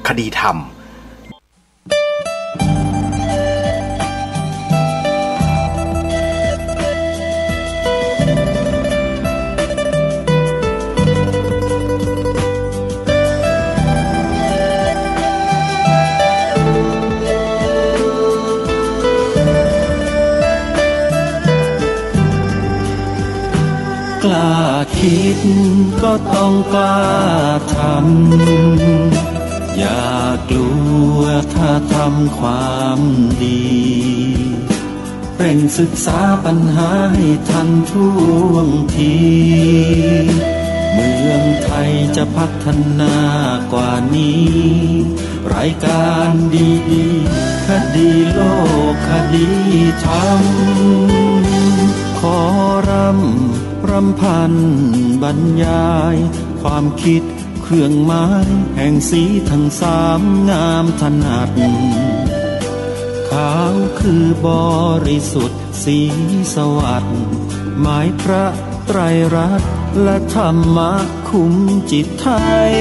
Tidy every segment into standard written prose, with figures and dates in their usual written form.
คดีธรรมกล้าคิดก็ต้องกล้าทำอย่ากลัวถ้าทำความดีเร่งศึกษาปัญหาให้ทันท่วงทีเมืองไทยจะพัฒนากว่านี้รายการดีๆคดีโลกคดีธรรมขอรำพันบรรยายความคิดเครื่องหมายแห่งสีทั้งสามงามถนัดขาวคือบริสุทธิ์สีสวัสดิ์หมายพระไตรรัตน์และธรรมะคุ้มจิตไทย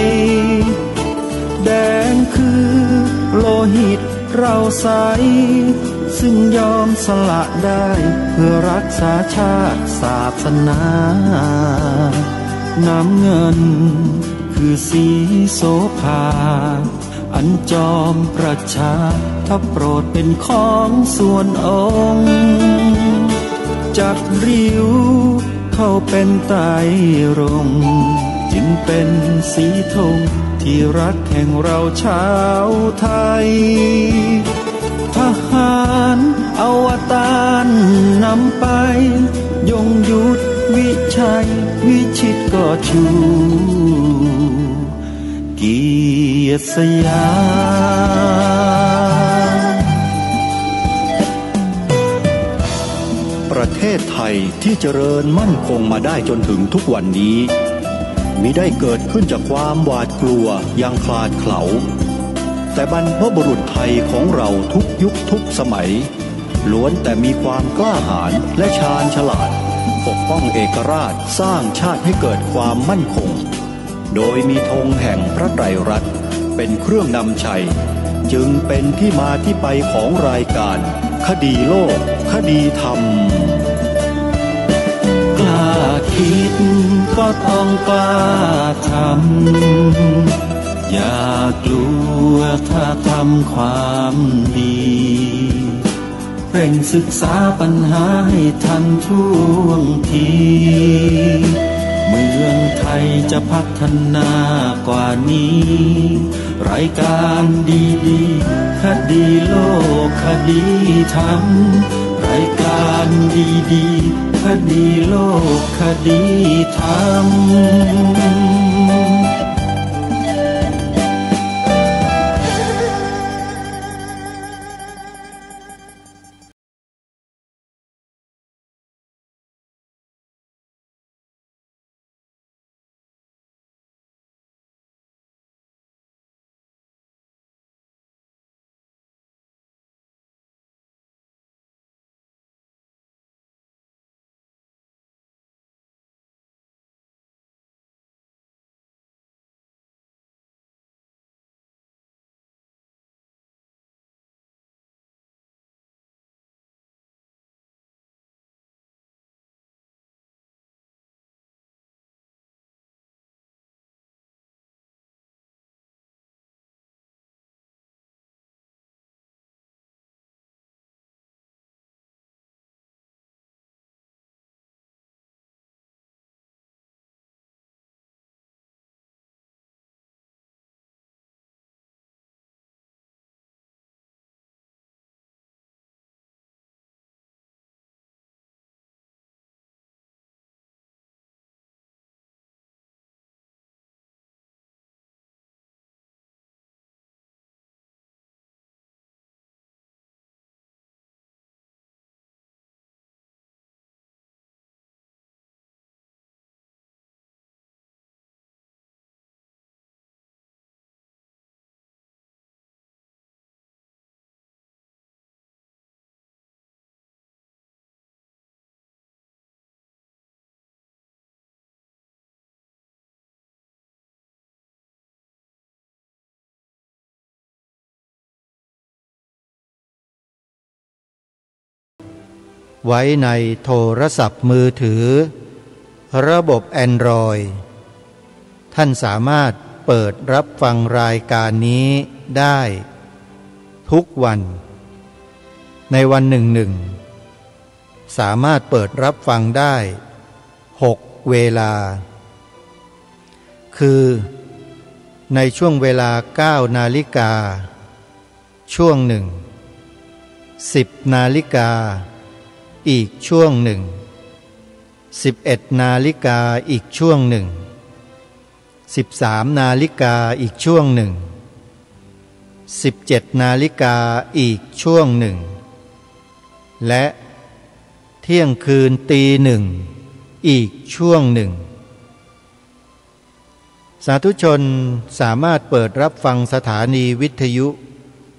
แดงคือโลหิตเราใสซึ่งยอมสละได้เพื่อรักษาชาติศาสนาน้ำเงินคือสีโสภาอันจอมประชาถ้าโปรดเป็นของส่วนองค์จัดริ้วเข้าเป็นไตรรงค์จึงเป็นสีธงที่รักแห่งเราชาวไทยทหารอวตารนำไปยงยุทธวิชัยวิชิตก็ชูเกียรติสยามประเทศไทยที่เจริญมั่นคงมาได้จนถึงทุกวันนี้มิได้เกิดขึ้นจากความหวาดกลัวอย่างคลาดเขลาแต่บรรพบุรุษไทยของเราทุกยุคทุกสมัยล้วนแต่มีความกล้าหาญและชาญฉลาดปกป้องเอกราชสร้างชาติให้เกิดความมั่นคงโดยมีธงแห่งพระไตรรัตน์เป็นเครื่องนำชัยจึงเป็นที่มาที่ไปของรายการคดีโลกคดีธรรมกล้าคิดก็ต้องกล้าทำอย่ากลัวถ้าทำความดีเร่งศึกษาปัญหาให้ทันท่วงทีเมืองไทยจะพัฒนากว่านี้รายการดีๆคดีโลกคดีธรรมรายการดีๆคดีโลกคดีธรรม ไว้ในโทรศัพท์มือถือระบบ Android ท่านสามารถเปิดรับฟังรายการนี้ได้ทุกวันในวันหนึ่งสามารถเปิดรับฟังได้6 เวลาคือในช่วงเวลา 9 นาฬิกาช่วงหนึ่ง10 นาฬิกาอีกช่วงหนึ่ง11 นาฬิกาอีกช่วงหนึ่ง13 นาฬิกาอีกช่วงหนึ่ง17 นาฬิกาอีกช่วงหนึ่งและเที่ยงคืนตี 1อีกช่วงหนึ่งสาธุชนสามารถเปิดรับฟังสถานีวิทยุ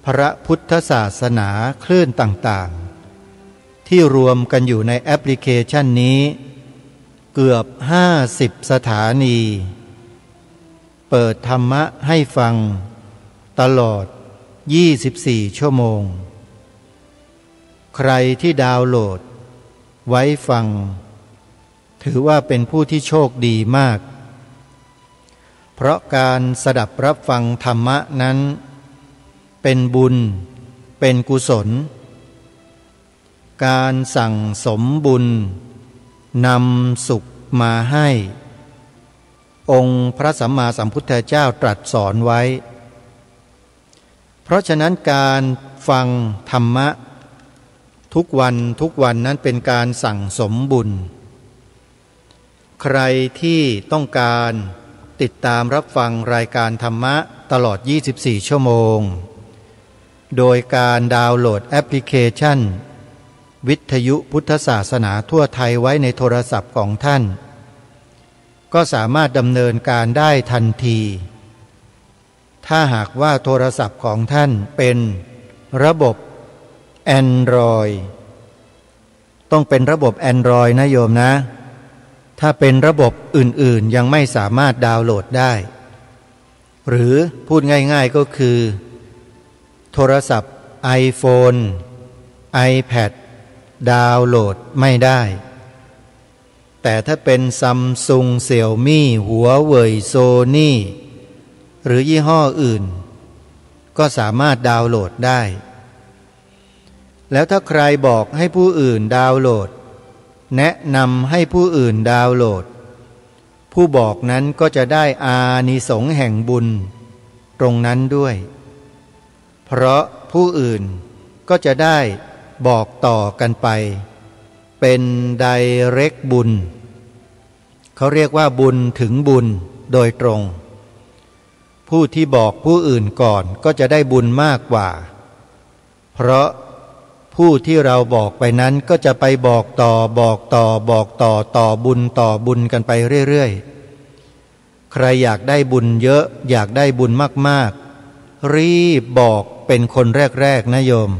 พระพุทธศาสนาคลื่นต่างๆที่รวมกันอยู่ในแอปพลิเคชันนี้เกือบ50 สถานีเปิดธรรมะให้ฟังตลอด24 ชั่วโมงใครที่ดาวน์โหลดไว้ฟังถือว่าเป็นผู้ที่โชคดีมากเพราะการสดับรับฟังธรรมะนั้นเป็นบุญเป็นกุศลการสั่งสมบุญนำสุขมาให้องค์พระสัมมาสัมพุทธเจ้าตรัสสอนไว้เพราะฉะนั้นการฟังธรรมะทุกวันนั้นเป็นการสั่งสมบุญใครที่ต้องการติดตามรับฟังรายการธรรมะตลอด24 ชั่วโมงโดยการดาวน์โหลดแอปพลิเคชันวิทยุพุทธศาสนาทั่วไทยไว้ในโทรศัพท์ของท่านก็สามารถดำเนินการได้ทันทีถ้าหากว่าโทรศัพท์ของท่านเป็นระบบ Android ต้องเป็นระบบ Android นะโยมนะถ้าเป็นระบบอื่นๆยังไม่สามารถดาวน์โหลดได้หรือพูดง่ายๆก็คือโทรศัพท์ iPhone iPad ดาวน์โหลดไม่ได้แต่ถ้าเป็นซัมซุงเสี่ยวมี่หัวเว่ยโซนี่หรือยี่ห้ออื่นก็สามารถดาวน์โหลดได้แล้วถ้าใครบอกให้ผู้อื่นดาวน์โหลดแนะนำให้ผู้อื่นดาวน์โหลดผู้บอกนั้นก็จะได้อานิสงส์แห่งบุญตรงนั้นด้วยเพราะผู้อื่นก็จะได้บอกต่อกันไปเป็นไดเรกบุญเขาเรียกว่าบุญถึงบุญโดยตรงผู้ที่บอกผู้อื่นก่อนก็จะได้บุญมากกว่าเพราะผู้ที่เราบอกไปนั้นก็จะไปบอกต่อต่อบุญกันไปเรื่อยๆใครอยากได้บุญเยอะอยากได้บุญมากๆรีบบอกเป็นคนแรกๆนะโยม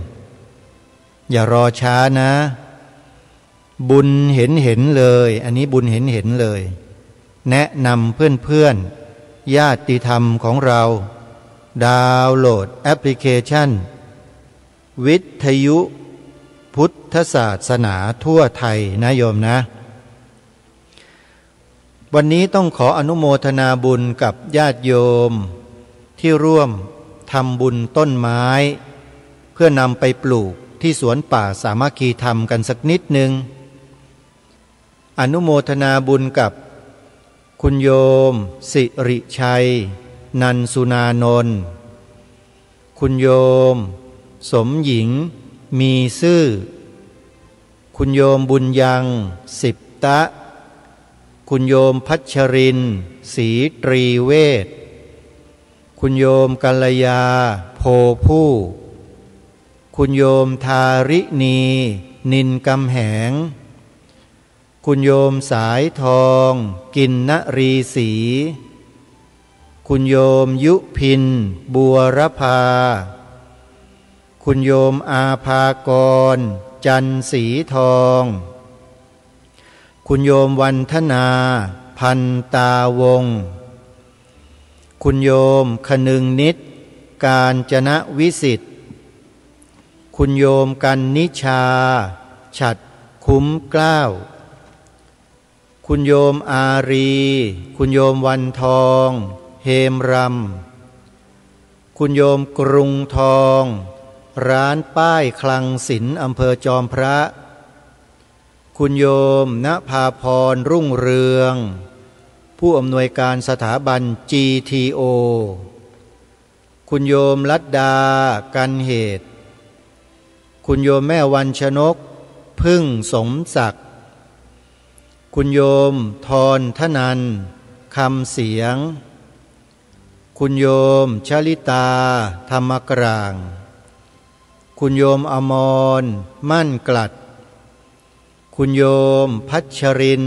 อย่ารอช้านะบุญเห็นเลยอันนี้บุญเห็นเลยแนะนำเพื่อนญาติธรรมของเราดาวน์โหลดแอปพลิเคชันวิทยุพุทธศาสนาทั่วไทยนะโยมนะวันนี้ต้องขออนุโมทนาบุญกับญาติโยมที่ร่วมทำบุญต้นไม้เพื่อนำไปปลูกที่สวนป่าสามัคคีธรรมกันสักนิดหนึ่งอนุโมทนาบุญกับคุณโยมสิริชัยนันสุนานนท์คุณโยมสมหญิงมีซื่อคุณโยมบุญยังสิบตะคุณโยมพัชรินศรีตรีเวชคุณโยมกัลยาโพผู้คุณโยมทาริณีนินกำแหงคุณโยมสายทองกินนรีศรีคุณโยมยุพินบัวรภาคุณโยมอาภากรจันสีทองคุณโยมวันธนาพันตาวงศ์คุณโยมคนึงนิดกาญจนวิสิทธิ์คุณโยมกันนิชาฉัตรโค คุ้มเกล้าคุณโยมอารีคุณโยมวันทองเฮมรำคุณโยมกรุงทองร้านป้ายคลังศิลป์อำเภอจอมพระคุณโยมณภาพรรุ่งเรืองผู้อำนวยการสถาบัน GTO คุณโยมลัดดากันเหตุคุณโยมแม่วันชนกพึ่งสมศักดิ์คุณโยมทรทนันคำเสียงคุณโยมชลิตาธรรมกลางคุณโยมอมรมั่นกลัดคุณโยมพัชริน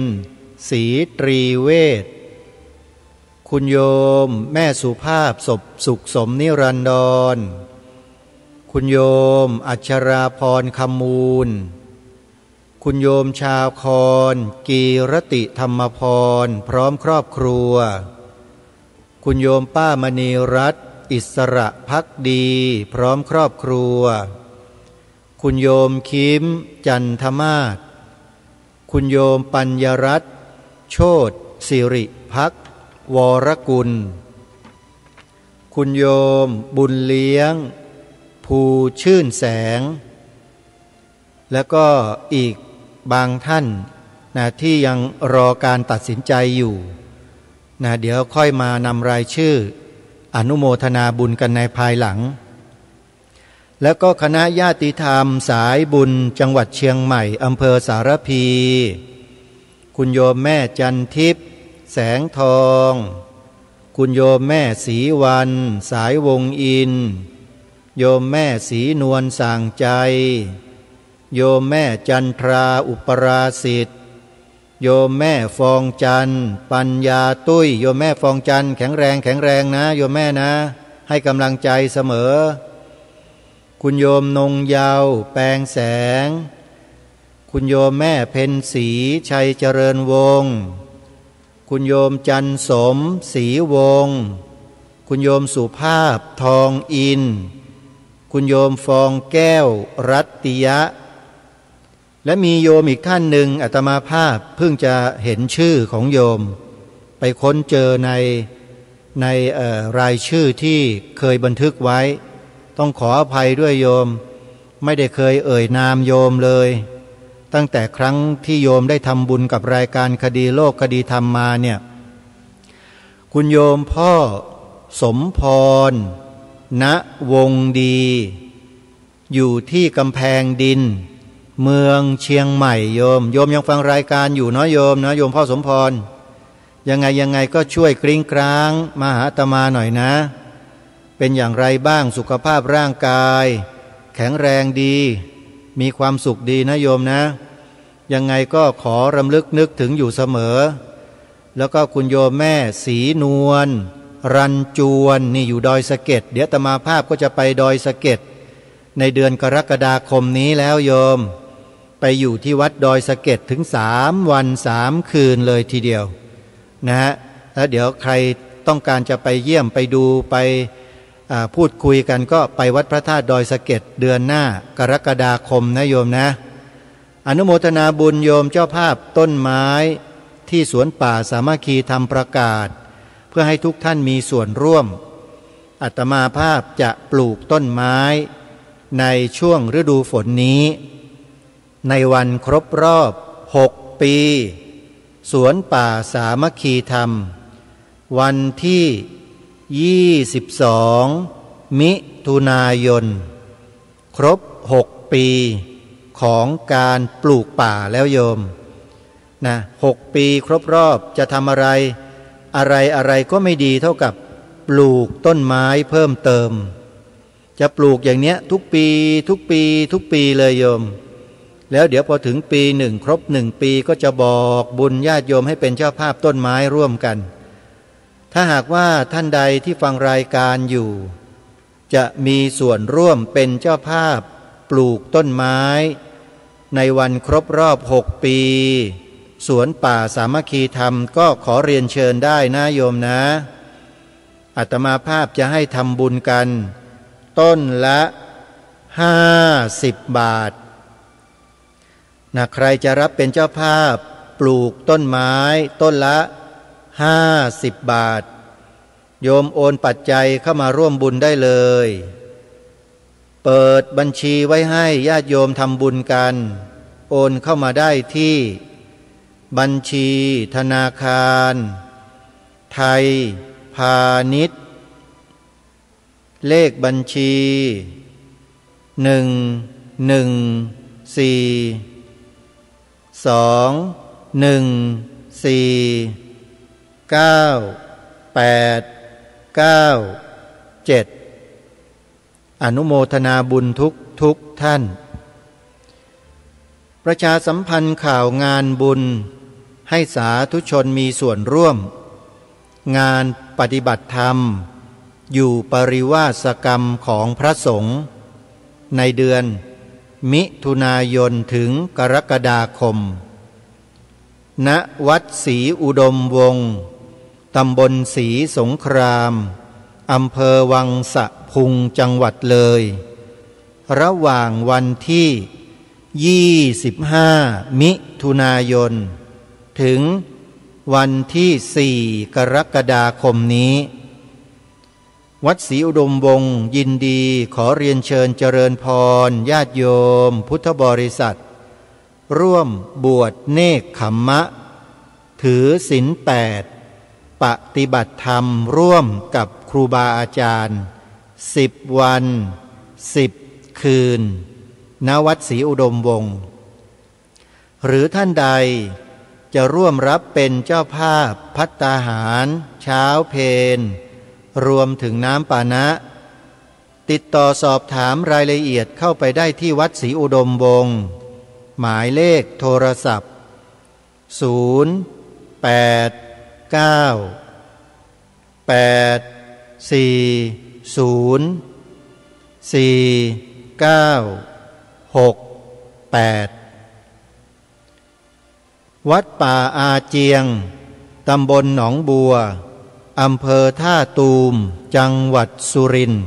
ศรีตรีเวชคุณโยมแม่สุภาพศพสุขสมนิรันดรคุณโยมอัชราพรคำมูลคุณโยมชาวคอนกีรติธรรมพรพร้อมครอบครัวคุณโยมป้ามณีรัตน์อิสระภักดีพร้อมครอบครัวคุณโยมคิมจันทมาศคุณโยมปัญญรัตน์โชติสิริภักวรกุลคุณโยมบุญเลี้ยงภูชื่นแสงแล้วก็อีกบางท่านที่ยังรอการตัดสินใจอยู่เดี๋ยวค่อยมานำรายชื่ออนุโมทนาบุญกันในภายหลังแล้วก็คณะญาติธรรมสายบุญจังหวัดเชียงใหม่อำเภอสารพีคุณโยมแม่จันทิพย์แสงทองคุณโยมแม่ศรีวันสายวงอินโยมแม่ศรีนวลสางใจโยมแม่จันทราอุปราสิทธิ์โยมแม่ฟองจันปัญญาตุ้ยโยมแม่ฟองจันแข็งแรงนะโยมแม่นะให้กำลังใจเสมอคุณโยมนงเยาว์แปลงแสงคุณโยมแม่เพ็ญศรีชัยเจริญวงศ์คุณโยมจันสมศรีวงศ์คุณโยมสุภาพทองอินคุณโยมฟองแก้วรัตติยะและมีโยมอีกท่านหนึ่งอาตมาภาพเพิ่งจะเห็นชื่อของโยมไปค้นเจอในรายชื่อที่เคยบันทึกไว้ต้องขออภัยด้วยโยมไม่ได้เคยเอ่ยนามโยมเลยตั้งแต่ครั้งที่โยมได้ทำบุญกับรายการคดีโลกคดีธรรมมาเนี่ยคุณโยมพ่อสมพรณวงดีอยู่ที่กำแพงดินเมืองเชียงใหม่โยมยังฟังรายการอยู่เนาะโยมนะโยมพ่อสมพรยังไงก็ช่วยกริ้งกลางมาหาอาตมาหน่อยนะเป็นอย่างไรบ้างสุขภาพร่างกายแข็งแรงดีมีความสุขดีนะโยมนะยังไงก็ขอรำลึกนึกถึงอยู่เสมอแล้วก็คุณโยมแม่ศรีนวลรันจวนนี่อยู่ดอยสะเก็ดเดี๋ยวอาตมาภาพก็จะไปดอยสะเก็ดในเดือนกรกฎาคมนี้แล้วโยมไปอยู่ที่วัดดอยสะเก็ดถึง3 วัน 3 คืนเลยทีเดียวนะฮะแล้วเดี๋ยวใครต้องการจะไปเยี่ยมไปดูไปพูดคุยกันก็ไปวัดพระธาตุดอยสะเก็ดเดือนหน้ากรกฎาคมนะโยมนะอนุโมทนาบุญโยมเจ้าภาพต้นไม้ที่สวนป่าสามัคคีธรรมประกาศเพื่อให้ทุกท่านมีส่วนร่วมอาตมาภาพจะปลูกต้นไม้ในช่วงฤดูฝนนี้ในวันครบรอบ6 ปีสวนป่าสามัคคีธรรมวันที่22 มิถุนายนครบ6 ปีของการปลูกป่าแล้วโยมนะ6 ปีครบรอบจะทำอะไรก็ไม่ดีเท่ากับปลูกต้นไม้เพิ่มเติมจะปลูกอย่างเนี้ยทุกปีเลยโยมแล้วเดี๋ยวพอถึงปี1ครบ1 ปีก็จะบอกบุญญาติโยมให้เป็นเจ้าภาพต้นไม้ร่วมกันถ้าหากว่าท่านใดที่ฟังรายการอยู่จะมีส่วนร่วมเป็นเจ้าภาพปลูกต้นไม้ในวันครบรอบ6 ปีสวนป่าสามัคคีธรรมก็ขอเรียนเชิญได้นะโยมนะอาตมาภาพจะให้ทำบุญกันต้นละ50 บาท ใครจะรับเป็นเจ้าภาพปลูกต้นไม้ต้นละ50 บาทโยมโอนปัจจัยเข้ามาร่วมบุญได้เลยเปิดบัญชีไว้ให้ญาติโยมทำบุญกันโอนเข้ามาได้ที่บัญชีธนาคารไทยพาณิชย์เลขบัญชี114214987อนุโมทนาบุญทุกท่านประชาสัมพันธ์ข่าวงานบุญให้สาธุชนมีส่วนร่วมงานปฏิบัติธรรมอยู่ปริวาสกรรมของพระสงฆ์ในเดือนมิถุนายนถึงกรกฎาคมณวัดศรีอุดมวงศ์ตำบลศรีสงครามอำเภอวังสะพุงจังหวัดเลยระหว่างวันที่25มิถุนายนถึงวันที่4กรกฎาคมนี้วัดศรีอุดมวงศ์ยินดีขอเรียนเชิญเจริญพรญาติโยมพุทธบริษัทร่วมบวชเนกขัมมะถือศีล8ปฏิบัติธรรมร่วมกับครูบาอาจารย์10 วัน10 คืนณวัดศรีอุดมวงศ์หรือท่านใดจะร่วมรับเป็นเจ้าภาพภัตตาหารเช้าเพลรวมถึงน้ำปานะติดต่อสอบถามรายละเอียดเข้าไปได้ที่วัดศรีอุดมวงศ์หมายเลขโทรศัพท์084404968วัดป่าอาเจียงตำบลหนองบัวอำเภอท่าตูมจังหวัดสุรินทร์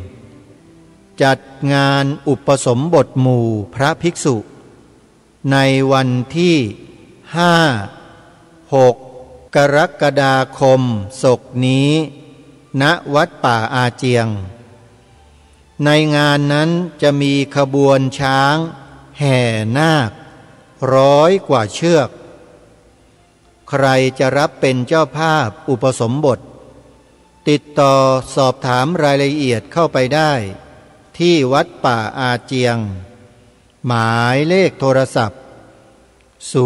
จัดงานอุปสมบทหมู่พระภิกษุในวันที่5-6 กรกฎาคมศกนี้ณวัดป่าอาเจียงในงานนั้นจะมีขบวนช้างแห่นาค100 กว่าเชือกใครจะรับเป็นเจ้าภาพอุปสมบทติดต่อสอบถามรายละเอียดเข้าไปได้ที่วัดป่าอาเจียงหมายเลขโทรศัพท์064-228-2422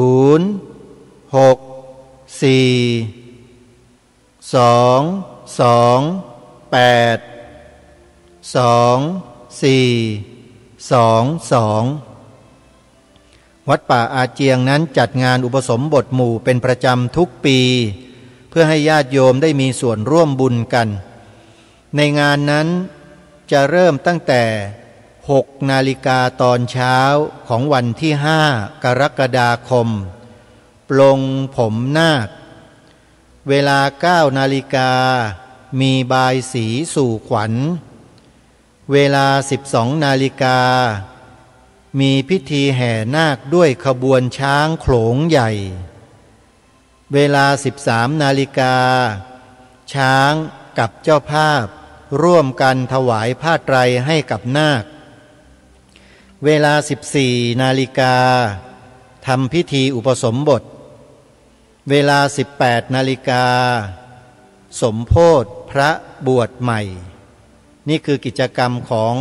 วัดป่าอาเจียงนั้นจัดงานอุปสมบทหมู่เป็นประจำทุกปีเพื่อให้ญาติโยมได้มีส่วนร่วมบุญกันในงานนั้นจะเริ่มตั้งแต่6 นาฬิกาตอนเช้าของวันที่5 กรกฎาคมปลงผมนาคเวลา9 นาฬิกามีบายสีสู่ขวัญเวลา12 นาฬิกามีพิธีแห่นาคด้วยขบวนช้างโขลงใหญ่เวลา13 นาฬิกาช้างกับเจ้าภาพร่วมกันถวายผ้าไตรให้กับนาคเวลา14 นาฬิกาทำพิธีอุปสมบทเวลา18 นาฬิกาสมโภชพระบวชใหม่นี่คือกิจกรรมของ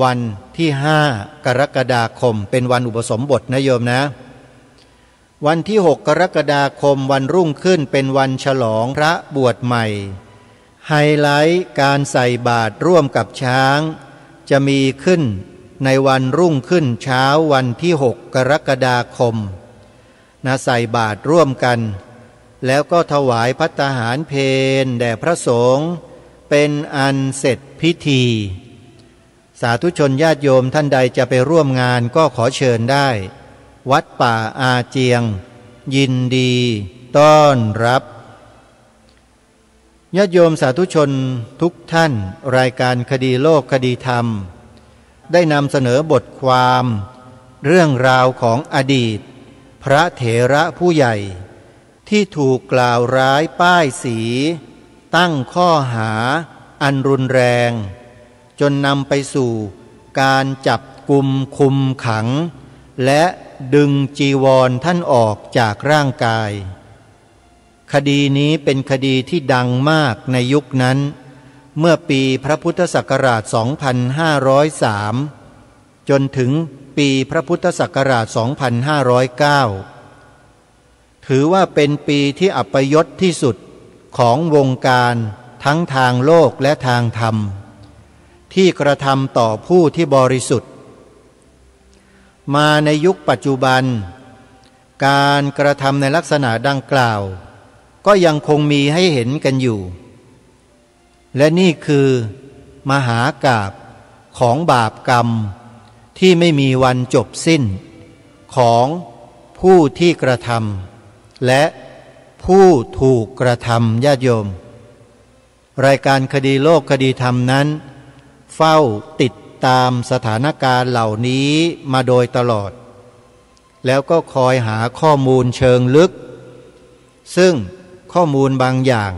วันที่5 กรกฎาคมเป็นวันอุปสมบทนะโยมนะวันที่6 กรกฎาคมวันรุ่งขึ้นเป็นวันฉลองพระบวชใหม่ไฮไลท์การใส่บาตรร่วมกับช้างจะมีขึ้นในวันรุ่งขึ้นเช้าวันที่6 กรกฎาคมใส่บาตรร่วมกันแล้วก็ถวายภัตตาหารเพลแด่พระสงฆ์เป็นอันเสร็จพิธีสาธุชนญาติโยมท่านใดจะไปร่วมงานก็ขอเชิญได้วัดป่าอาเจียงยินดีต้อนรับญาติโยมสาธุชนทุกท่านรายการคดีโลกคดีธรรมได้นำเสนอบทความเรื่องราวของอดีต พระเถระผู้ใหญ่ที่ถูกกล่าวร้ายป้ายสีตั้งข้อหาอันรุนแรงจนนำไปสู่การจับกุมคุมขังและดึงจีวรท่านออกจากร่างกายคดีนี้เป็นคดีที่ดังมากในยุคนั้นเมื่อปีพระพุทธศักราช 2503 จนถึงปีพระพุทธศักราช 2509 ถือว่าเป็นปีที่อัปยศที่สุดของวงการทั้งทางโลกและทางธรรมที่กระทำต่อผู้ที่บริสุทธิ์มาในยุคปัจจุบันการกระทำในลักษณะดังกล่าวก็ยังคงมีให้เห็นกันอยู่และนี่คือมหากาพย์ของบาปกรรมที่ไม่มีวันจบสิ้นของผู้ที่กระทำและผู้ถูกกระทำญาติโยมรายการคดีโลกคดีธรรมนั้นเฝ้าติดตามสถานการณ์เหล่านี้มาโดยตลอดแล้วก็คอยหาข้อมูลเชิงลึกซึ่งข้อมูลบางอย่าง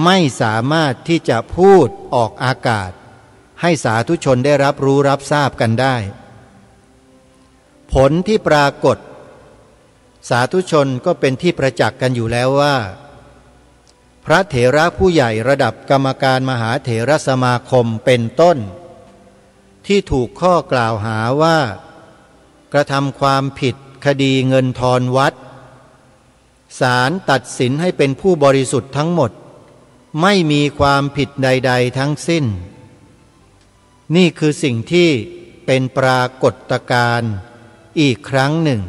ไม่สามารถที่จะพูดออกอากาศให้สาธุชนได้รับรู้รับทราบกันได้ผลที่ปรากฏสาธุชนก็เป็นที่ประจักษ์กันอยู่แล้วว่าพระเถระผู้ใหญ่ระดับกรรมการมหาเถรสมาคมเป็นต้นที่ถูกข้อกล่าวหาว่ากระทำความผิดคดีเงินทอนวัดศาลตัดสินให้เป็นผู้บริสุทธิ์ทั้งหมดไม่มีความผิดใดๆทั้งสิ้นนี่คือสิ่งที่เป็นปรากฏการณ์อีกครั้งหนึ่ง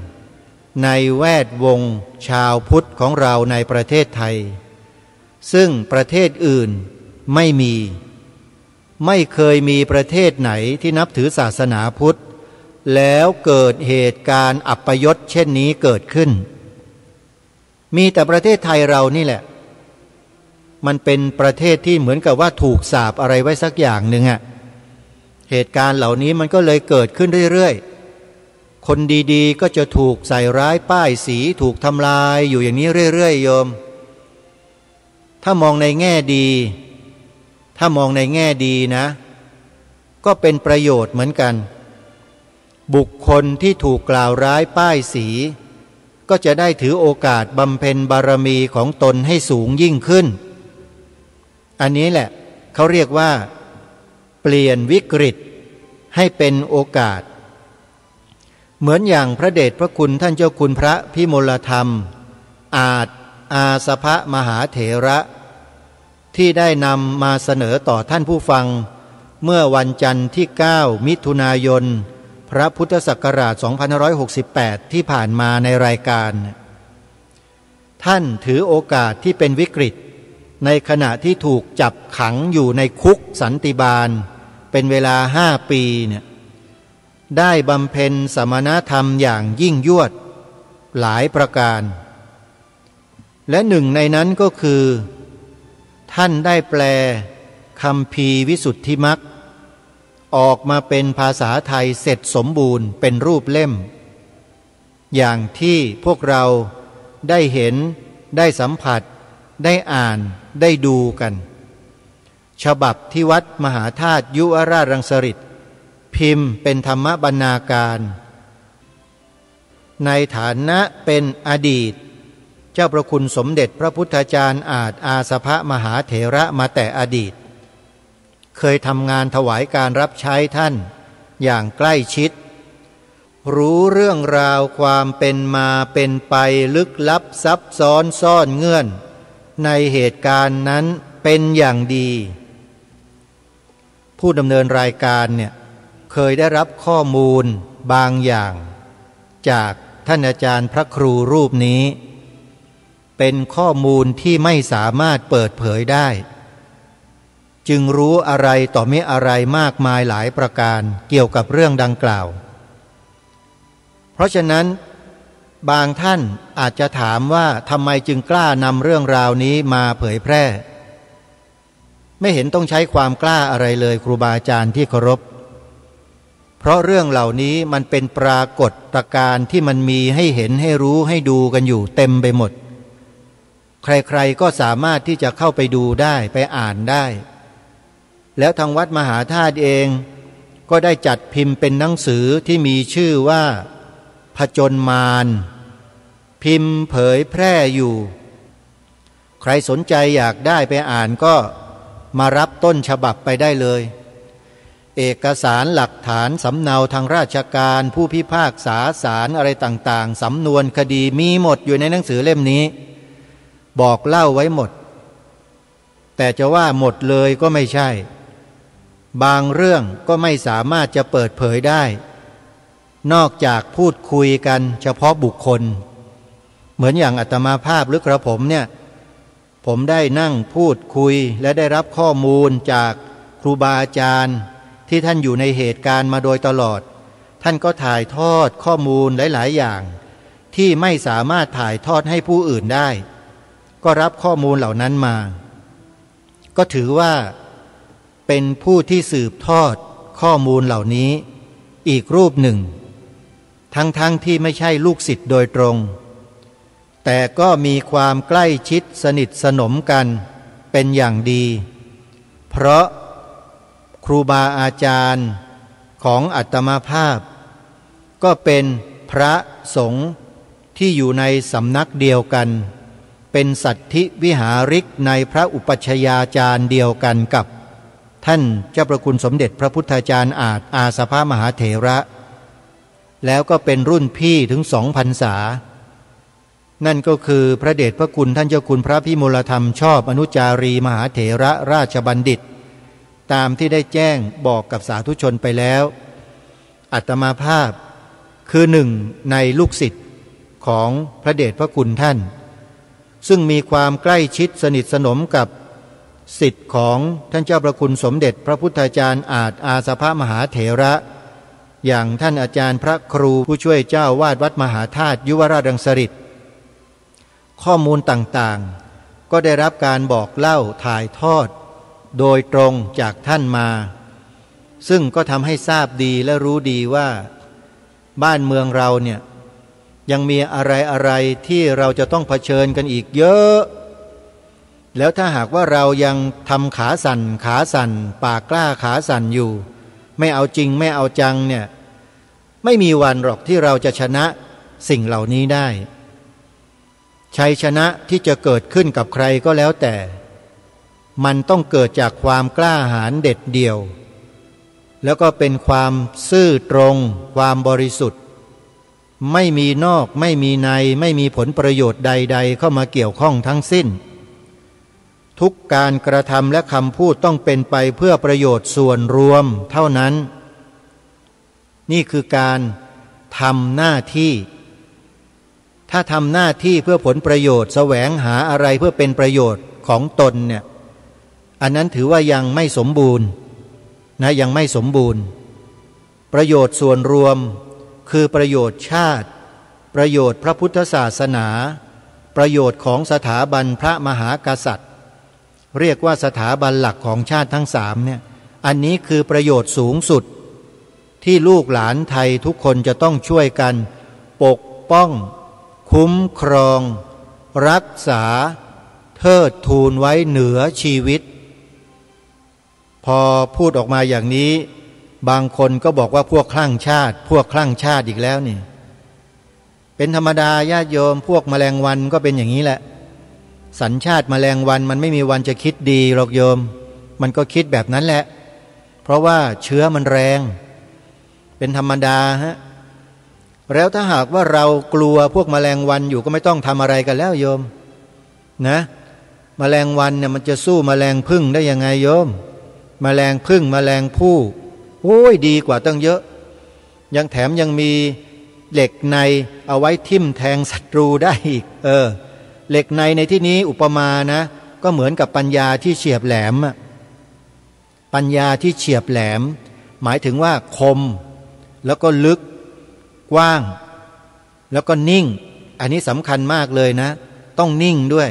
ในแวดวงชาวพุทธของเราในประเทศไทยซึ่งประเทศอื่นไม่เคยมีประเทศไหนที่นับถือศาสนาพุทธแล้วเกิดเหตุการณ์อัปยศเช่นนี้เกิดขึ้นมีแต่ประเทศไทยเรานี่แหละมันเป็นประเทศที่เหมือนกับว่าถูกสาปอะไรไว้สักอย่างหนึ่งอะเหตุการณ์เหล่านี้มันก็เลยเกิดขึ้นเรื่อยๆคนดีๆก็จะถูกใส่ร้ายป้ายสีถูกทำลายอยู่อย่างนี้เรื่อยๆโยมถ้ามองในแง่ดีนะก็เป็นประโยชน์เหมือนกันบุคคลที่ถูกกล่าวร้ายป้ายสีก็จะได้ถือโอกาสบำเพ็ญบารมีของตนให้สูงยิ่งขึ้นอันนี้แหละเขาเรียกว่าเปลี่ยนวิกฤตให้เป็นโอกาสเหมือนอย่างพระเดชพระคุณท่านเจ้าคุณพระพิมลธรรมอาสภมหาเถระที่ได้นำมาเสนอต่อท่านผู้ฟังเมื่อวันจันทร์ที่ 9 มิถุนายนพระพุทธศักราช 2568 ที่ผ่านมาในรายการท่านถือโอกาสที่เป็นวิกฤตในขณะที่ถูกจับขังอยู่ในคุกสันติบาลเป็นเวลา5 ปีเนี่ยได้บำเพ็ญสมณธรรมอย่างยิ่งยวดหลายประการและหนึ่งในนั้นก็คือท่านได้แปลคัมภีร์วิสุทธิมรรคออกมาเป็นภาษาไทยเสร็จสมบูรณ์เป็นรูปเล่มอย่างที่พวกเราได้เห็นได้สัมผัสได้อ่านได้ดูกันฉบับที่วัดมหาธาตุยุวราชรังสฤษฎ์พิมพ์เป็นธรรมบรรณาการในฐานะเป็นอดีตเจ้าประคุณสมเด็จพระพุทธาจารย์อาสภมหาเถระมาแต่อดีตเคยทำงานถวายการรับใช้ท่านอย่างใกล้ชิดรู้เรื่องราวความเป็นมาเป็นไปลึกลับซับซ้อนซ่อนเงื่อนในเหตุการณ์นั้นเป็นอย่างดีผู้ดำเนินรายการเนี่ยเคยได้รับข้อมูลบางอย่างจากท่านอาจารย์พระครูรูปนี้เป็นข้อมูลที่ไม่สามารถเปิดเผยได้จึงรู้อะไรต่อมิอะไรมากมายหลายประการเกี่ยวกับเรื่องดังกล่าวเพราะฉะนั้นบางท่านอาจจะถามว่าทำไมจึงกล้านำเรื่องราวนี้มาเผยแพร่ไม่เห็นต้องใช้ความกล้าอะไรเลยครูบาอาจารย์ที่เคารพ เพราะเรื่องเหล่านี้มันเป็นปรากฏการณ์ที่มันมีให้เห็นให้รู้ให้ดูกันอยู่เต็มไปหมดใครๆก็สามารถที่จะเข้าไปดูได้ไปอ่านได้แล้วทางวัดมหาธาตุเองก็ได้จัดพิมพ์เป็นหนังสือที่มีชื่อว่าผจญมารพิมพ์เผยแพร่อยู่ใครสนใจอยากได้ไปอ่านก็มารับต้นฉบับไปได้เลยเอกสารหลักฐานสำเนาทางราชการผู้พิพากษาศาลอะไรต่างๆสำนวนคดีมีหมดอยู่ในหนังสือเล่มนี้บอกเล่าไว้หมดแต่จะว่าหมดเลยก็ไม่ใช่บางเรื่องก็ไม่สามารถจะเปิดเผยได้นอกจากพูดคุยกันเฉพาะบุคคลเหมือนอย่างอาตมาภาพหรือกระผมเนี่ยผมได้นั่งพูดคุยและได้รับข้อมูลจากครูบาอาจารย์ที่ท่านอยู่ในเหตุการณ์มาโดยตลอดท่านก็ถ่ายทอดข้อมูลหลายๆอย่างที่ไม่สามารถถ่ายทอดให้ผู้อื่นได้ก็รับข้อมูลเหล่านั้นมาก็ถือว่าเป็นผู้ที่สืบทอดข้อมูลเหล่านี้อีกรูปหนึ่งทั้งที่ไม่ใช่ลูกศิษย์โดยตรงแต่ก็มีความใกล้ชิดสนิทสนมกันเป็นอย่างดีเพราะครูบาอาจารย์ของอาตมาภาพก็เป็นพระสงฆ์ที่อยู่ในสำนักเดียวกันเป็นสัทธิวิหาริกในพระอุปัชฌาจารย์เดียวกันกับท่านเจ้าประคุณสมเด็จพระพุทธาจารย์อาสภมหาเถระแล้วก็เป็นรุ่นพี่ถึง2 พรรษานั่นก็คือพระเดชพระคุณท่านเจ้าคุณพระพิมลธรรมชอบอนุจารีมหาเถระราชบัณฑิตตามที่ได้แจ้งบอกกับสาธุชนไปแล้วอาตมาภาพคือหนึ่งในลูกศิษย์ของพระเดชพระคุณท่านซึ่งมีความใกล้ชิดสนิทสนมกับศิษย์ของท่านเจ้าพระคุณสมเด็จพระพุทธาจารย์อาสภมหาเถระอย่างท่านอาจารย์พระครูผู้ช่วยเจ้าวาดวัดมหาธาตุยุวราชรังสฤษฎ์ข้อมูลต่างๆก็ได้รับการบอกเล่าถ่ายทอดโดยตรงจากท่านมาซึ่งก็ทำให้ทราบดีและรู้ดีว่าบ้านเมืองเราเนี่ยยังมีอะไรที่เราจะต้องเผชิญกันอีกเยอะแล้วถ้าหากว่าเรายังทำขาสั่นปากกล้าขาสั่นอยู่ไม่เอาจริงไม่เอาจังเนี่ยไม่มีวันหรอกที่เราจะชนะสิ่งเหล่านี้ได้ชัยชนะที่จะเกิดขึ้นกับใครก็แล้วแต่มันต้องเกิดจากความกล้าหาญเด็ดเดี่ยวแล้วก็เป็นความซื่อตรงความบริสุทธิ์ไม่มีนอกไม่มีในไม่มีผลประโยชน์ใดๆเข้ามาเกี่ยวข้องทั้งสิ้นทุกการกระทำและคำพูดต้องเป็นไปเพื่อประโยชน์ส่วนรวมเท่านั้นนี่คือการทำหน้าที่ถ้าทำหน้าที่เพื่อผลประโยชน์แสวงหาอะไรเพื่อเป็นประโยชน์ของตนเนี่ยอันนั้นถือว่ายังไม่สมบูรณ์นะยังไม่สมบูรณ์ประโยชน์ส่วนรวมคือประโยชน์ชาติประโยชน์พระพุทธศาสนาประโยชน์ของสถาบันพระมหากษัตริย์เรียกว่าสถาบันหลักของชาติทั้ง3เนี่ยอันนี้คือประโยชน์สูงสุดที่ลูกหลานไทยทุกคนจะต้องช่วยกันปกป้องคุ้มครองรักษาเทิดทูนไว้เหนือชีวิตพอพูดออกมาอย่างนี้บางคนก็บอกว่าพวกคลั่งชาติอีกแล้วนี่เป็นธรรมดาญาติโยมพวกแมลงวันก็เป็นอย่างนี้แหละสัญชาติแมลงวันมันไม่มีวันจะคิดดีหรอกโยมมันก็คิดแบบนั้นแหละเพราะว่าเชื้อมันแรงเป็นธรรมดาฮะแล้วถ้าหากว่าเรากลัวพวกแมลงวันอยู่ก็ไม่ต้องทำอะไรกันแล้วโยมนะแมลงวันเนี่ยมันจะสู้แมลงผึ้งได้ยังไงโยมแมลงผึ้งแมลงผู้โอ้ยดีกว่าตั้งเยอะยังแถมยังมีเหล็กในเอาไว้ทิ่มแทงศัตรูได้อีกเหล็กในที่นี้อุปมานะก็เหมือนกับปัญญาที่เฉียบแหลมปัญญาที่เฉียบแหลมหมายถึงว่าคมแล้วก็ลึกกว้างแล้วก็นิ่งอันนี้สำคัญมากเลยนะต้องนิ่งด้วย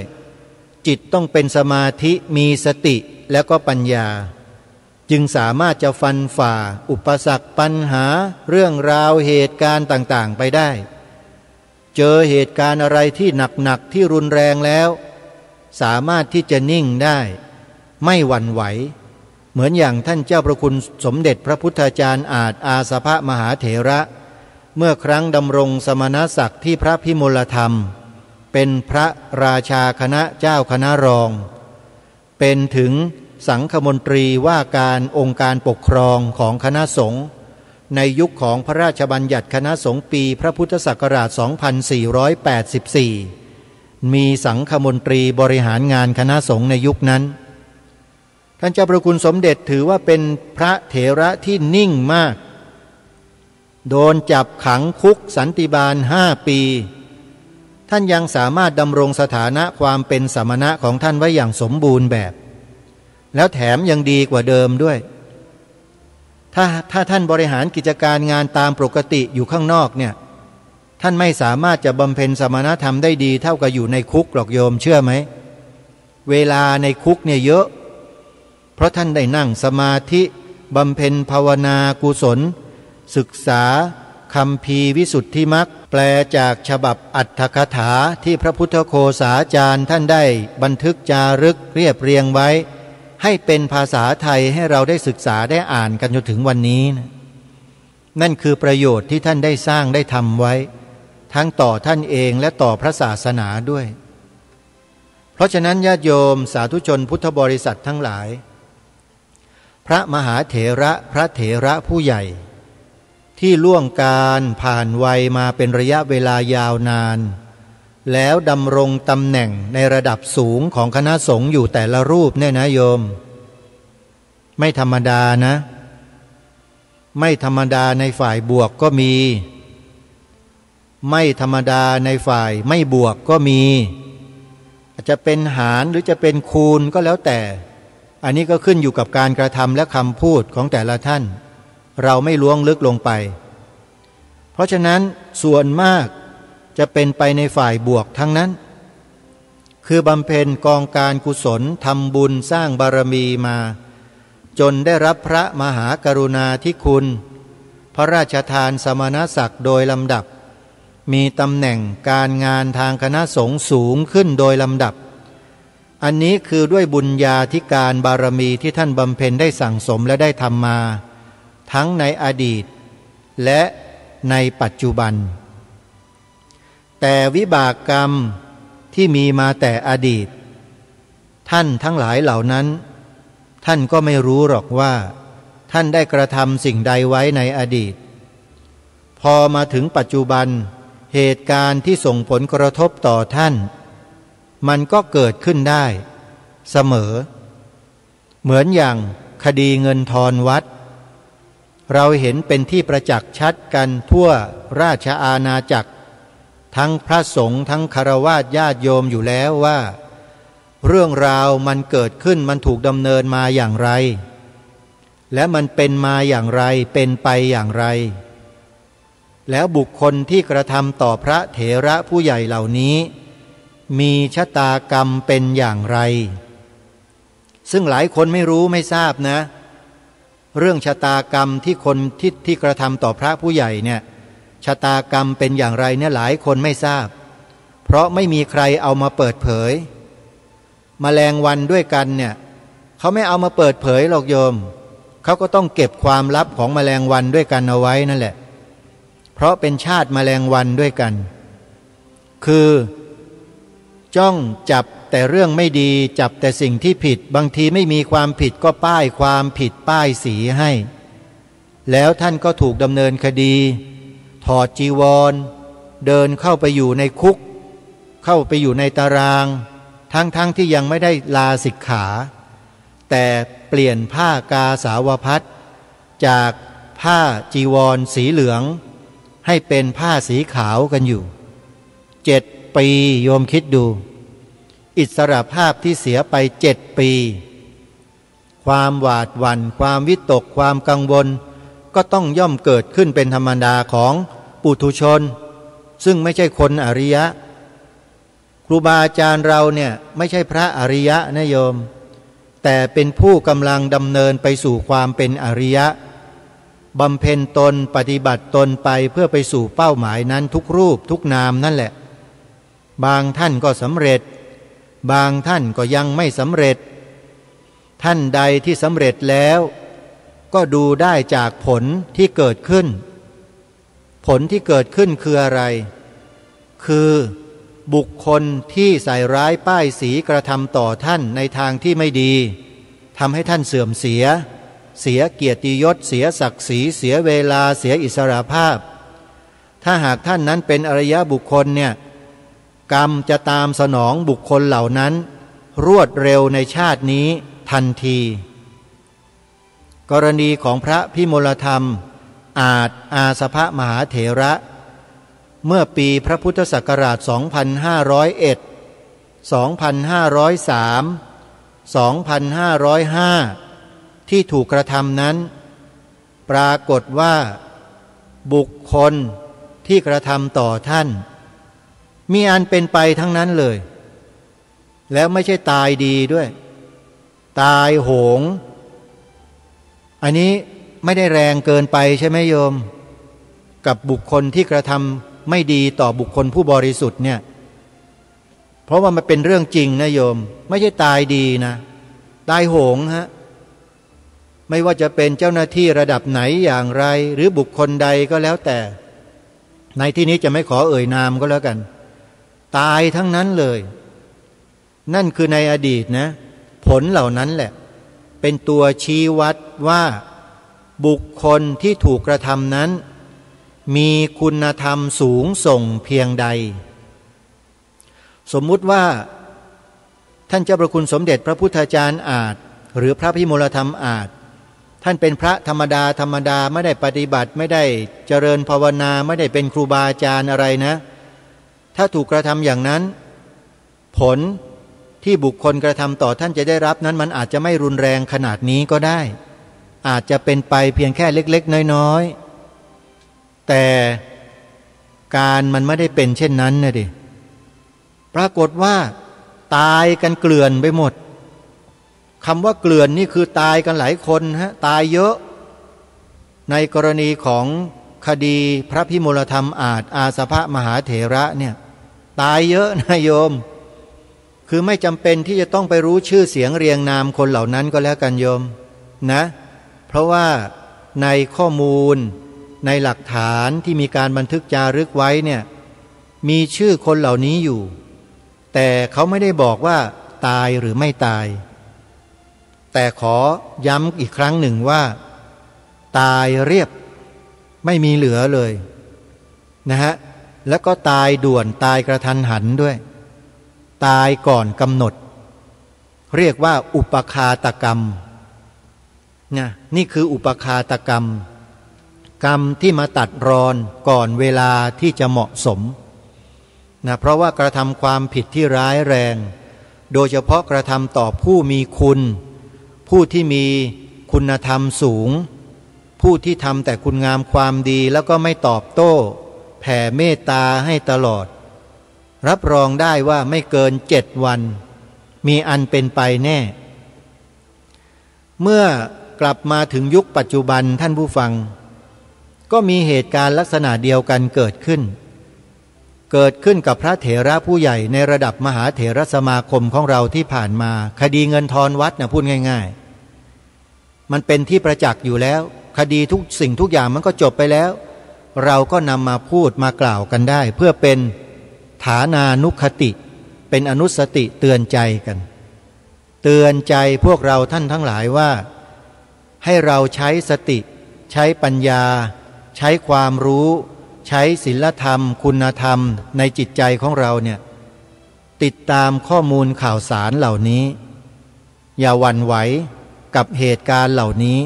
จิตต้องเป็นสมาธิมีสติแล้วก็ปัญญา จึงสามารถจะฟันฝ่าอุปสรรคปัญหาเรื่องราวเหตุการณ์ต่างๆไปได้เจอเหตุการณ์อะไรที่หนักๆที่รุนแรงแล้วสามารถที่จะนิ่งได้ไม่หวั่นไหวเหมือนอย่างท่านเจ้าพระคุณสมเด็จพระพุทธาจารย์อาจอาสภมหาเถระเมื่อครั้งดำรงสมณศักดิ์ที่พระพิมลธรรมเป็นพระราชาคณะเจ้าคณะรองเป็นถึงสังฆมนตรีว่าการองค์การปกครองของคณะสงฆ์ในยุคของพระราชบัญญัติคณะสงฆ์ปีพระพุทธศักราช 2484 มีสังฆมนตรีบริหารงานคณะสงฆ์ในยุคนั้นท่านเจ้าพระคุณสมเด็จถือว่าเป็นพระเถระที่นิ่งมากโดนจับขังคุกสันติบาล5 ปีท่านยังสามารถดำรงสถานะความเป็นสมณะของท่านไว้อย่างสมบูรณ์แบบแล้วแถมยังดีกว่าเดิมด้วยถ้าท่านบริหารกิจการงานตามปกติอยู่ข้างนอกเนี่ยท่านไม่สามารถจะบำเพ็ญสมณธรรมได้ดีเท่ากับอยู่ในคุกหรอกโยมเชื่อไหมเวลาในคุกเนี่ยเยอะเพราะท่านได้นั่งสมาธิบำเพ็ญภาวนากุศลศึกษาคัมภีร์วิสุทธิมรรคแปลจากฉบับอัตถกถาที่พระพุทธโฆษาจารย์ท่านได้บันทึกจารึกเรียบเรียงไว้ให้เป็นภาษาไทยให้เราได้ศึกษาได้อ่านกันจนถึงวันนี้นะนั่นคือประโยชน์ที่ท่านได้สร้างได้ทำไว้ทั้งต่อท่านเองและต่อพระศาสนาด้วยเพราะฉะนั้นญาติโยมสาธุชนพุทธบริษัททั้งหลายพระมหาเถระพระเถระผู้ใหญ่ที่ล่วงการผ่านวัยมาเป็นระยะเวลายาวนานแล้วดำรงตำแหน่งในระดับสูงของคณะสงฆ์อยู่แต่ละรูปเนี่ยนะโยมไม่ธรรมดานะไม่ธรรมดาในฝ่ายบวกก็มีไม่ธรรมดาในฝ่ายไม่บวกก็มีอาจจะเป็นหารหรือจะเป็นคูณก็แล้วแต่อันนี้ก็ขึ้นอยู่กับการกระทำและคำพูดของแต่ละท่านเราไม่ล้วงลึกลงไปเพราะฉะนั้นส่วนมากจะเป็นไปในฝ่ายบวกทั้งนั้นคือบำเพ็ญกองการกุศลทำบุญสร้างบารมีมาจนได้รับพระมหากรุณาธิคุณพระราชทานสมณศักดิ์โดยลำดับมีตำแหน่งการงานทางคณะสงฆ์สูงขึ้นโดยลำดับอันนี้คือด้วยบุญญาธิการบารมีที่ท่านบำเพ็ญได้สั่งสมและได้ทำมาทั้งในอดีตและในปัจจุบันแต่วิบากกรรมที่มีมาแต่อดีตท่านทั้งหลายเหล่านั้นท่านก็ไม่รู้หรอกว่าท่านได้กระทำสิ่งใดไว้ในอดีตพอมาถึงปัจจุบันเหตุการณ์ที่ส่งผลกระทบต่อท่านมันก็เกิดขึ้นได้เสมอเหมือนอย่างคดีเงินทอนวัดเราเห็นเป็นที่ประจักษ์ชัดกันทั่วราชอาณาจักรทั้งพระสงฆ์ทั้งฆราวาสญาติโยมอยู่แล้วว่าเรื่องราวมันเกิดขึ้นมันถูกดำเนินมาอย่างไรและมันเป็นมาอย่างไรเป็นไปอย่างไรแล้วบุคคลที่กระทำต่อพระเถระผู้ใหญ่เหล่านี้มีชะตากรรมเป็นอย่างไรซึ่งหลายคนไม่รู้ไม่ทราบนะเรื่องชะตากรรมที่คนที่กระทำต่อพระผู้ใหญ่เนี่ยชะตากรรมเป็นอย่างไรเนี่ยหลายคนไม่ทราบเพราะไม่มีใครเอามาเปิดเผยแมลงวันด้วยกันเนี่ยเขาไม่เอามาเปิดเผยหรอกโยมเขาก็ต้องเก็บความลับของแมลงวันด้วยกันเอาไว้นั่นแหละเพราะเป็นชาติแมลงวันด้วยกันคือจ้องจับแต่เรื่องไม่ดีจับแต่สิ่งที่ผิดบางทีไม่มีความผิดก็ป้ายความผิดป้ายสีให้แล้วท่านก็ถูกดำเนินคดีถอดจีวรเดินเข้าไปอยู่ในคุกเข้าไปอยู่ในตารางทั้งที่ยังไม่ได้ลาสิกขาแต่เปลี่ยนผ้ากาสาวพัสจากผ้าจีวรสีเหลืองให้เป็นผ้าสีขาวกันอยู่7 ปีโยมคิดดูอิสรภาพที่เสียไป7 ปีความหวาดหวั่นความวิตกความกังวลก็ต้องย่อมเกิดขึ้นเป็นธรรมดาของปุถุชนซึ่งไม่ใช่คนอริยะครูบาอาจารย์เราเนี่ยไม่ใช่พระอริยะนะโยม แต่เป็นผู้กำลังดำเนินไปสู่ความเป็นอริยะบำเพ็ญตนปฏิบัติตนไปเพื่อไปสู่เป้าหมายนั้นทุกรูปทุกนามนั่นแหละบางท่านก็สำเร็จบางท่านก็ยังไม่สำเร็จท่านใดที่สำเร็จแล้วก็ดูได้จากผลที่เกิดขึ้นผลที่เกิดขึ้นคืออะไรคือบุคคลที่ใส่ร้ายป้ายสีกระทำต่อท่านในทางที่ไม่ดีทำให้ท่านเสื่อมเสียเกียรติยศเสียศักดิ์ศรีเสียเวลาเสียอิสรภาพถ้าหากท่านนั้นเป็นอริยบุคคลเนี่ยกรรมจะตามสนองบุคคลเหล่านั้นรวดเร็วในชาตินี้ทันทีกรณีของพระพิมลธรรมอาสภมหาเถระเมื่อปีพระพุทธศักราช 2501 2503 2505 ที่ถูกกระทำนั้นปรากฏว่าบุคคลที่กระทำต่อท่านมีอันเป็นไปทั้งนั้นเลยแล้วไม่ใช่ตายดีด้วยตายโหงอันนี้ไม่ได้แรงเกินไปใช่ไหมโยมกับบุคคลที่กระทำไม่ดีต่อบุคคลผู้บริสุทธิ์เนี่ยเพราะว่ามันเป็นเรื่องจริงนะโยมไม่ใช่ตายดีนะตายโหงฮะไม่ว่าจะเป็นเจ้าหน้าที่ระดับไหนอย่างไรหรือบุคคลใดก็แล้วแต่ในที่นี้จะไม่ขอเอ่ยนามก็แล้วกันตายทั้งนั้นเลยนั่นคือในอดีตนะผลเหล่านั้นแหละเป็นตัวชี้วัดว่าบุคคลที่ถูกกระทำนั้นมีคุณธรรมสูงส่งเพียงใดสมมุติว่าท่านเจ้าพระคุณสมเด็จพระพุทธาจารย์อาจหรือพระพิมลธรรมอาจท่านเป็นพระธรรมดาไม่ได้ปฏิบัติไม่ได้เจริญภาวนาไม่ได้เป็นครูบาอาจารย์อะไรนะถ้าถูกกระทำอย่างนั้นผลที่บุคคลกระทำต่อท่านจะได้รับนั้นมันอาจจะไม่รุนแรงขนาดนี้ก็ได้อาจจะเป็นไปเพียงแค่เล็กๆน้อยๆแต่การมันไม่ได้เป็นเช่นนั้นนะดิปรากฏว่าตายกันเกลื่อนไปหมดคำว่าเกลื่อนนี่คือตายกันหลายคนฮะตายเยอะในกรณีของคดีพระพิมลธรรมอาสภมหาเถระเนี่ยตายเยอะนะโยมคือไม่จำเป็นที่จะต้องไปรู้ชื่อเสียงเรียงนามคนเหล่านั้นก็แล้วกันโยมนะเพราะว่าในข้อมูลในหลักฐานที่มีการบันทึกจารึกไว้เนี่ยมีชื่อคนเหล่านี้อยู่แต่เขาไม่ได้บอกว่าตายหรือไม่ตายแต่ขอย้ำอีกครั้งหนึ่งว่าตายเรียบไม่มีเหลือเลยนะฮะแล้วก็ตายด่วนตายกระทันหันด้วยตายก่อนกำหนดเรียกว่าอุปคาตกรรมนี่คืออุปคาตกรรมกรรมที่มาตัดรอนก่อนเวลาที่จะเหมาะสมนะเพราะว่ากระทำความผิดที่ร้ายแรงโดยเฉพาะกระทำต่อผู้มีคุณผู้ที่มีคุณธรรมสูงผู้ที่ทำแต่คุณงามความดีแล้วก็ไม่ตอบโต้แผ่เมตตาให้ตลอดรับรองได้ว่าไม่เกิน7 วันมีอันเป็นไปแน่เมื่อกลับมาถึงยุคปัจจุบันท่านผู้ฟังก็มีเหตุการณ์ลักษณะเดียวกันเกิดขึ้นกับพระเถระผู้ใหญ่ในระดับมหาเถรสมาคมของเราที่ผ่านมาคดีเงินทอนวัดนะพูดง่ายๆมันเป็นที่ประจักษ์อยู่แล้วคดีทุกสิ่งทุกอย่างมันก็จบไปแล้วเราก็นำมาพูดมากล่าวกันได้เพื่อเป็นฐานานุคติเป็นอนุสติเตือนใจกันเตือนใจพวกเราท่านทั้งหลายว่าให้เราใช้สติใช้ปัญญาใช้ความรู้ใช้ศีลธรรมคุณธรรมในจิตใจของเราเนี่ยติดตามข้อมูลข่าวสารเหล่านี้อย่าหวั่นไหวกับเหตุการณ์เหล่านี้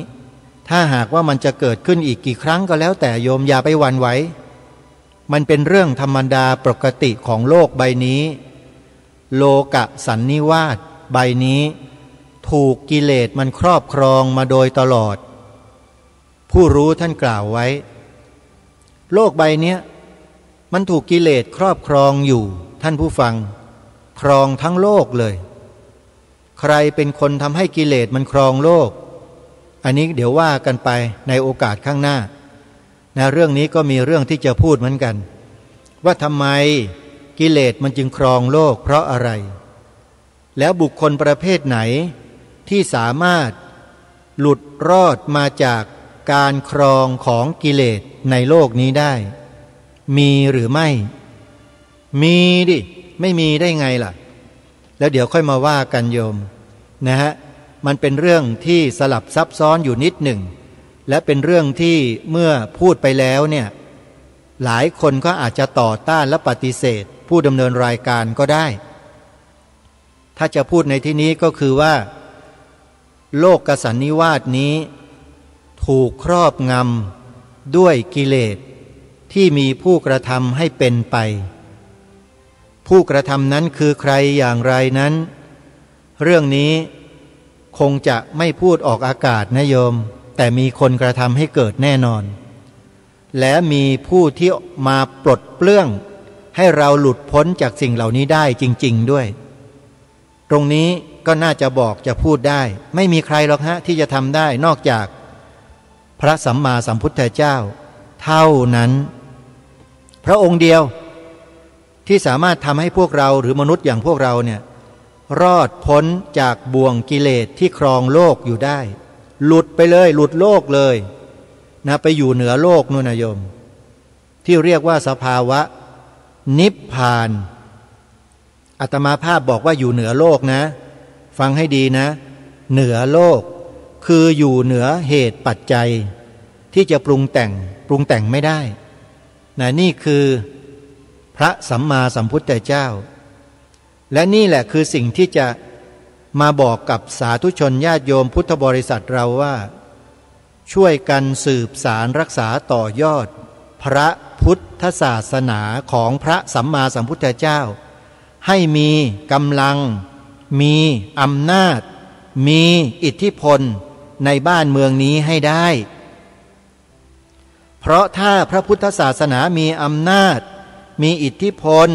ถ้าหากว่ามันจะเกิดขึ้นอีกกี่ครั้งก็แล้วแต่โยมอย่าไปหวั่นไหวมันเป็นเรื่องธรรมดาปกติของโลกใบนี้โลกสันนิวาสใบนี้ถูกกิเลสมันครอบครองมาโดยตลอดผู้รู้ท่านกล่าวไว้โลกใบนี้มันถูกกิเลสครอบครองอยู่ท่านผู้ฟังครองทั้งโลกเลย ใครเป็นคนทำให้กิเลสมันครองโลกอันนี้เดี๋ยวว่ากันไปในโอกาสข้างหน้านะเรื่องนี้ก็มีเรื่องที่จะพูดเหมือนกันว่าทำไมกิเลสมันจึงครองโลกเพราะอะไรแล้วบุคคลประเภทไหนที่สามารถหลุดรอดมาจากการครองของกิเลสในโลกนี้ได้มีหรือไม่มีดิไม่มีได้ไงล่ะแล้วเดี๋ยวค่อยมาว่ากันโยมนะฮะมันเป็นเรื่องที่สลับซับซ้อนอยู่นิดหนึ่งและเป็นเรื่องที่เมื่อพูดไปแล้วเนี่ยหลายคนก็อาจจะต่อต้านและปฏิเสธผู้ดำเนินรายการก็ได้ถ้าจะพูดในที่นี้ก็คือว่าโลกสันนิวาสนี้ถูกครอบงำด้วยกิเลสที่มีผู้กระทำให้เป็นไปผู้กระทำนั้นคือใครอย่างไรนั้นเรื่องนี้คงจะไม่พูดออกอากาศนะโยมแต่มีคนกระทำให้เกิดแน่นอนและมีผู้ที่มาปลดเปลื้องให้เราหลุดพ้นจากสิ่งเหล่านี้ได้จริงๆด้วยตรงนี้ก็น่าจะบอกจะพูดได้ไม่มีใครหรอกฮะที่จะทำได้นอกจากพระสัมมาสัมพุทธเจ้าเท่านั้นพระองค์เดียวที่สามารถทำให้พวกเราหรือมนุษย์อย่างพวกเราเนี่ยรอดพ้นจากบ่วงกิเลสที่ครองโลกอยู่ได้หลุดไปเลยหลุดโลกเลยนะไปอยู่เหนือโลกนู่นนะโยมที่เรียกว่าสภาวะนิพพานอาตมาภาพบอกว่าอยู่เหนือโลกนะฟังให้ดีนะเหนือโลกคืออยู่เหนือเหตุปัจจัยที่จะปรุงแต่งไม่ได้นะนี่คือพระสัมมาสัมพุทธเจ้าและนี่แหละคือสิ่งที่จะมาบอกกับสาธุชนญาติโยมพุทธบริษัทเราว่าช่วยกันสืบสารรักษาต่อยอดพระพุทธศาสนาของพระสัมมาสัมพุทธเจ้าให้มีกำลังมีอำนาจมีอิทธิพลในบ้านเมืองนี้ให้ได้เพราะถ้าพระพุทธศาสนามีอำนาจมีอิทธิพล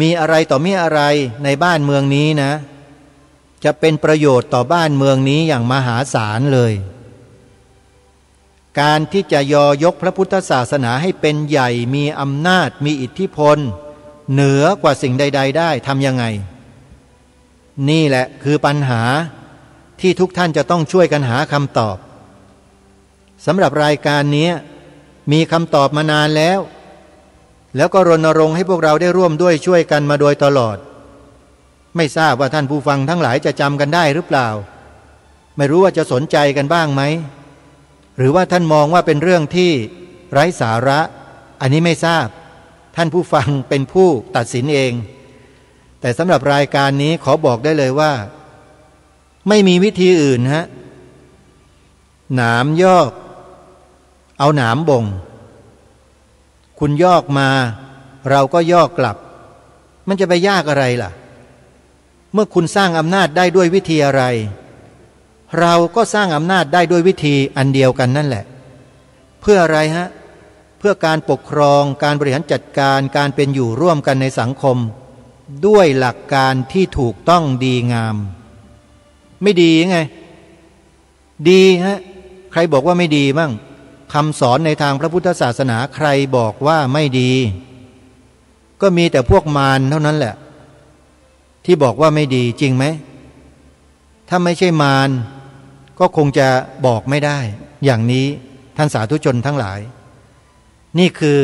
มีอะไรต่อมีอะไรในบ้านเมืองนี้นะจะเป็นประโยชน์ต่อบ้านเมืองนี้อย่างมหาศาลเลยการที่จะยกพระพุทธศาสนาให้เป็นใหญ่มีอำนาจมีอิทธิพลเหนือกว่าสิ่งใดๆได้ทำยังไงนี่แหละคือปัญหาที่ทุกท่านจะต้องช่วยกันหาคำตอบสำหรับรายการนี้มีคำตอบมานานแล้วก็รณรงค์ให้พวกเราได้ร่วมด้วยช่วยกันมาโดยตลอดไม่ทราบว่าท่านผู้ฟังทั้งหลายจะจำกันได้หรือเปล่าไม่รู้ว่าจะสนใจกันบ้างไหมหรือว่าท่านมองว่าเป็นเรื่องที่ไร้สาระอันนี้ไม่ทราบท่านผู้ฟังเป็นผู้ตัดสินเองแต่สำหรับรายการนี้ขอบอกได้เลยว่าไม่มีวิธีอื่นฮะหนามยอกเอาหนามบ่งคุณยอกมาเราก็ยอกกลับมันจะไปยากอะไรล่ะเมื่อคุณสร้างอำนาจได้ด้วยวิธีอะไรเราก็สร้างอำนาจได้ด้วยวิธีอันเดียวกันนั่นแหละเพื่ออะไรฮะเพื่อการปกครองการบริหารจัดการการเป็นอยู่ร่วมกันในสังคมด้วยหลักการที่ถูกต้องดีงามไม่ดีไงดีฮะใครบอกว่าไม่ดีบ้างคำสอนในทางพระพุทธศาสนาใครบอกว่าไม่ดีก็มีแต่พวกมารเท่านั้นแหละที่บอกว่าไม่ดีจริงไหมถ้าไม่ใช่มารก็คงจะบอกไม่ได้อย่างนี้ท่านสาธุชนทั้งหลายนี่คือ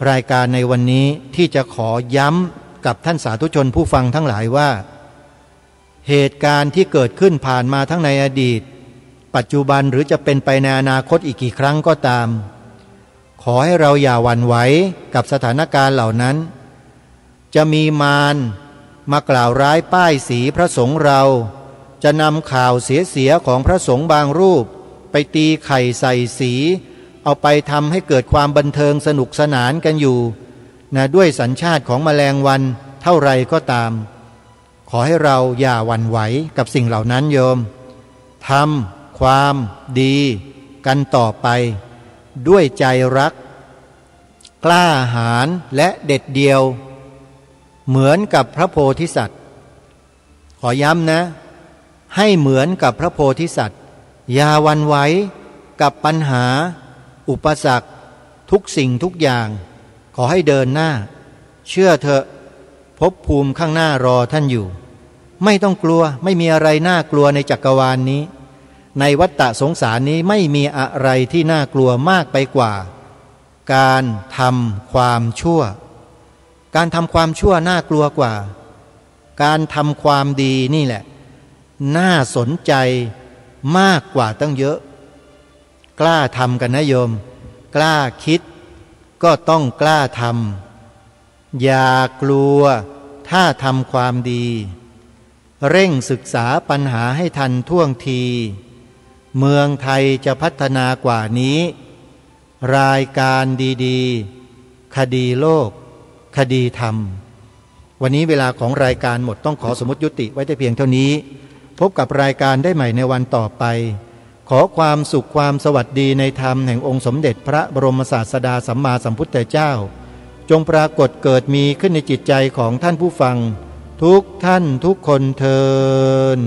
รายการในวันนี้ที่จะขอย้ำกับท่านสาธุชนผู้ฟังทั้งหลายว่าเหตุการณ์ที่เกิดขึ้นผ่านมาทั้งในอดีตปัจจุบันหรือจะเป็นไปในอนาคตอีกกี่ครั้งก็ตามขอให้เราอย่าหวั่นไหวกับสถานการณ์เหล่านั้นจะมีมารมากล่าวร้ายป้ายสีพระสงฆ์เราจะนำข่าวเสียของพระสงฆ์บางรูปไปตีไข่ใส่สีเอาไปทำให้เกิดความบันเทิงสนุกสนานกันอยู่นะด้วยสัญชาติของแมลงวันเท่าไรก็ตามขอให้เราอย่าหวั่นไหวกับสิ่งเหล่านั้นโยมทำความดีกันต่อไปด้วยใจรักกล้าหาญและเด็ดเดียวเหมือนกับพระโพธิสัตว์ขอย้ำนะ ให้เหมือนกับพระโพธิสัตว์อย่าหวั่นไหวกับปัญหาอุปสรรคทุกสิ่งทุกอย่างขอให้เดินหน้าเชื่อเถอะภพภูมิข้างหน้ารอท่านอยู่ไม่ต้องกลัวไม่มีอะไรน่ากลัวในจักรวาลนี้ในวัฏฏะสงสารนี้ไม่มีอะไรที่น่ากลัวมากไปกว่าการทำความชั่วการทำความชั่วน่ากลัวกว่าการทำความดีนี่แหละน่าสนใจมากกว่าตั้งเยอะกล้าทำกันนะโยมกล้าคิดก็ต้องกล้าทำอย่ากลัวถ้าทำความดีเร่งศึกษาปัญหาให้ทันท่วงทีเมืองไทยจะพัฒนากว่านี้รายการดีๆคดีโลกคดีธรรมวันนี้เวลาของรายการหมดต้องขอสมมติยุติไว้แต่เพียงเท่านี้พบกับรายการได้ใหม่ในวันต่อไปขอความสุขความสวัสดีในธรรมแห่งองค์สมเด็จพระบรมศาสดาสัมมาสัมพุทธเจ้าจงปรากฏเกิดมีขึ้นในจิตใจของท่านผู้ฟังทุกท่านทุกคนเทอญ